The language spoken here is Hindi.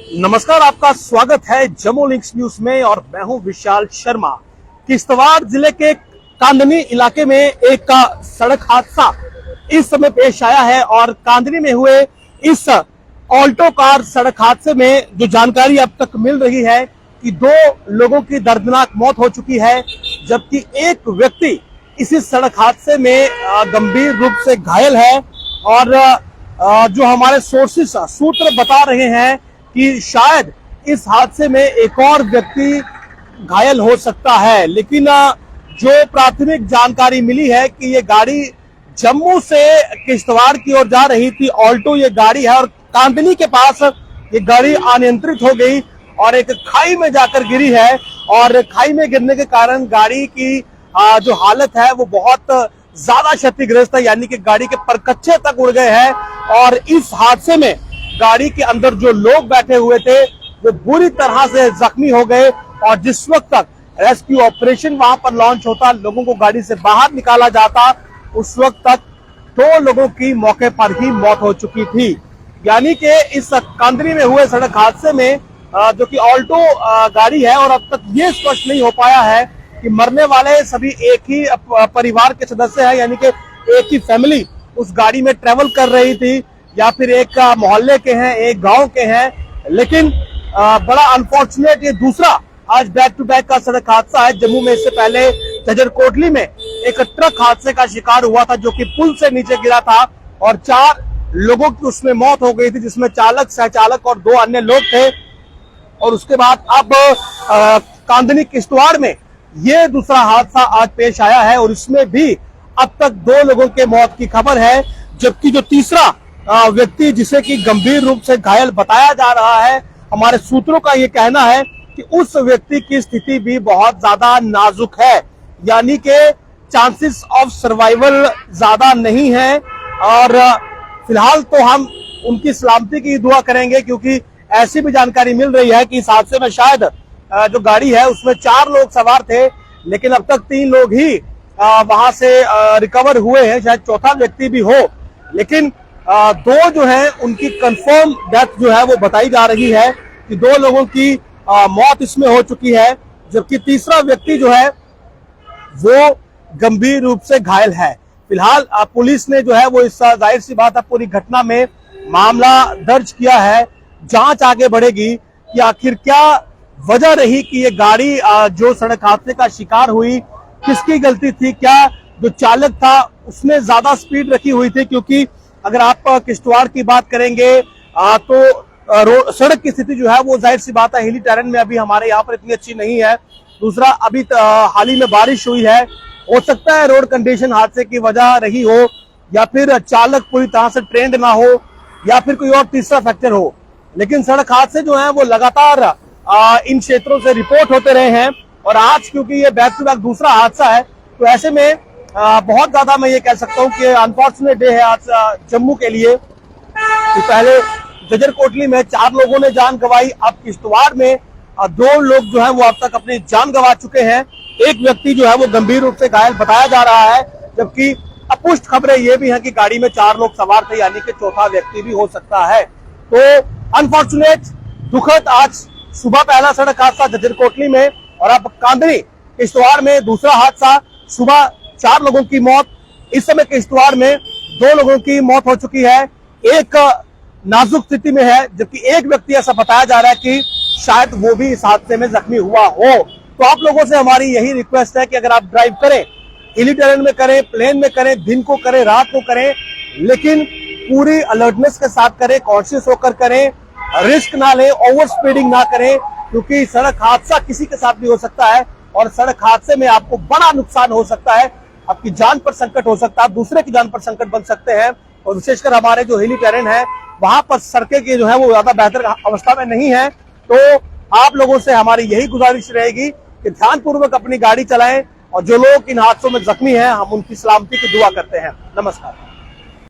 नमस्कार, आपका स्वागत है जम्मू लिंक्स न्यूज में और मैं हूं विशाल शर्मा। किश्तवाड़ जिले के कांदनी इलाके में एक सड़क हादसा इस समय पेश आया है और कांदनी में हुए इस ऑल्टो कार सड़क हादसे में जो जानकारी अब तक मिल रही है कि 2 लोगों की दर्दनाक मौत हो चुकी है, जबकि एक व्यक्ति इसी सड़क हादसे में गंभीर रूप से घायल है। और जो हमारे सोर्सेस सूत्र बता रहे हैं कि शायद इस हादसे में एक और व्यक्ति घायल हो सकता है, लेकिन जो प्राथमिक जानकारी मिली है कि ये गाड़ी जम्मू से किश्तवाड़ की ओर जा रही थी। ऑल्टो ये गाड़ी है और कांदनी के पास ये गाड़ी अनियंत्रित हो गई और एक खाई में जाकर गिरी है और खाई में गिरने के कारण गाड़ी की जो हालत है वो बहुत ज्यादा क्षतिग्रस्त है, यानी कि गाड़ी के परकच्चे तक उड़ गए हैं। और इस हादसे में गाड़ी के अंदर जो लोग बैठे हुए थे वो बुरी तरह से जख्मी हो गए और जिस वक्त तक रेस्क्यू ऑपरेशन वहां पर लॉन्च होता, लोगों को गाड़ी से बाहर निकाला जाता, उस वक्त तक 2 लोगों की मौके पर ही मौत हो चुकी थी। यानी कि इस कांदनी में हुए सड़क हादसे में जो कि ऑल्टो गाड़ी है और अब तक ये स्पष्ट नहीं हो पाया है कि मरने वाले सभी एक ही परिवार के सदस्य हैं, यानी कि एक ही फैमिली उस गाड़ी में ट्रेवल कर रही थी या फिर एक मोहल्ले के हैं, एक गांव के हैं। लेकिन बड़ा अनफॉर्चुनेट ये दूसरा आज बैक टू बैक का सड़क हादसा है। जम्मू में इससे पहले झज्जर कोटली में एक ट्रक हादसे का शिकार हुआ था जो कि पुल से नीचे गिरा था और 4 लोगों की उसमें मौत हो गई थी, जिसमें चालक, सहचालक और 2 अन्य लोग थे। और उसके बाद अब कांदनी किश्तवाड़ में ये दूसरा हादसा आज पेश आया है और इसमें भी अब तक 2 लोगों के मौत की खबर है, जबकि जो तीसरा व्यक्ति जिसे कि गंभीर रूप से घायल बताया जा रहा है, हमारे सूत्रों का ये कहना है कि उस व्यक्ति की स्थिति भी बहुत ज्यादा नाजुक है, यानी कि चांसेस ऑफ सर्वाइवल ज्यादा नहीं है। और फिलहाल तो हम उनकी सलामती की दुआ करेंगे, क्योंकि ऐसी भी जानकारी मिल रही है कि इस हादसे में शायद जो गाड़ी है उसमें 4 लोग सवार थे, लेकिन अब तक 3 लोग ही वहां से रिकवर हुए हैं, शायद चौथा व्यक्ति भी हो। लेकिन 2 जो है उनकी कंफर्म डेथ जो है वो बताई जा रही है कि 2 लोगों की मौत इसमें हो चुकी है, जबकि तीसरा व्यक्ति जो है वो गंभीर रूप से घायल है। फिलहाल पुलिस ने जो है वो इस जाहिर सी बात है पूरी घटना में मामला दर्ज किया है। जांच आगे बढ़ेगी कि आखिर क्या वजह रही कि ये गाड़ी जो सड़क हादसे का शिकार हुई, किसकी गलती थी। क्या जो चालक था उसने ज्यादा स्पीड रखी हुई थी, क्योंकि अगर आप किश्तवाड़ की बात करेंगे तो सड़क की स्थिति जो है वो जाहिर सी बात है हिली टेरेन में अभी हमारे यहाँ पर इतनी अच्छी नहीं है। दूसरा, अभी हाल ही में बारिश हुई है, हो सकता है रोड कंडीशन हादसे की वजह रही हो, या फिर चालक पूरी तरह से ट्रेंड ना हो, या फिर कोई और तीसरा फैक्टर हो। लेकिन सड़क हादसे जो है वो लगातार इन क्षेत्रों से रिपोर्ट होते रहे हैं और आज क्योंकि ये बैक टू बैक दूसरा हादसा है, तो ऐसे में बहुत ज्यादा मैं ये कह सकता हूँ कि अनफॉर्चुनेट डे है आज जम्मू के लिए। तो पहले झज्जर कोटली में 4 लोगों ने जान गंवाई, अब किश्तवाड़ में 2 लोग जो है वो अब तक अपनी जान गंवा चुके हैं। एक व्यक्ति जो है वो गंभीर रूप से घायल बताया जा रहा है, जबकि अपुष्ट खबरें ये भी हैं कि गाड़ी में 4 लोग सवार थे, यानी कि चौथा व्यक्ति भी हो सकता है। तो अनफॉर्चुनेट, दुखद आज सुबह पहला सड़क हादसा झज्जर कोटली में और अब कांदनी किश्तवाड़ में दूसरा हादसा। सुबह 4 लोगों की मौत, इस समय किश्तवाड़ में 2 लोगों की मौत हो चुकी है, एक नाजुक स्थिति में है, जबकि एक व्यक्ति ऐसा बताया जा रहा है कि शायद वो भी इस हादसे में जख्मी हुआ हो। तो आप लोगों से हमारी यही रिक्वेस्ट है कि अगर आप ड्राइव करें, हिली टेरेन में करें, प्लेन में करें, दिन को करें, रात को करें, लेकिन पूरी अलर्टनेस के साथ करें, कॉन्शियस होकर करें, रिस्क ना लें, ओवर स्पीडिंग ना करें, क्योंकि सड़क हादसा किसी के साथ भी हो सकता है और सड़क हादसे में आपको बड़ा नुकसान हो सकता है, आपकी जान पर संकट हो सकता है, दूसरे की जान पर संकट बन सकते हैं। और विशेषकर हमारे जो हिली टेरेन है वहां पर सड़कें की जो है वो ज्यादा बेहतर अवस्था में नहीं है। तो आप लोगों से हमारी यही गुजारिश रहेगी कि ध्यानपूर्वक अपनी गाड़ी चलाएं और जो लोग इन हादसों में जख्मी हैं हम उनकी सलामती की दुआ करते हैं। नमस्कार।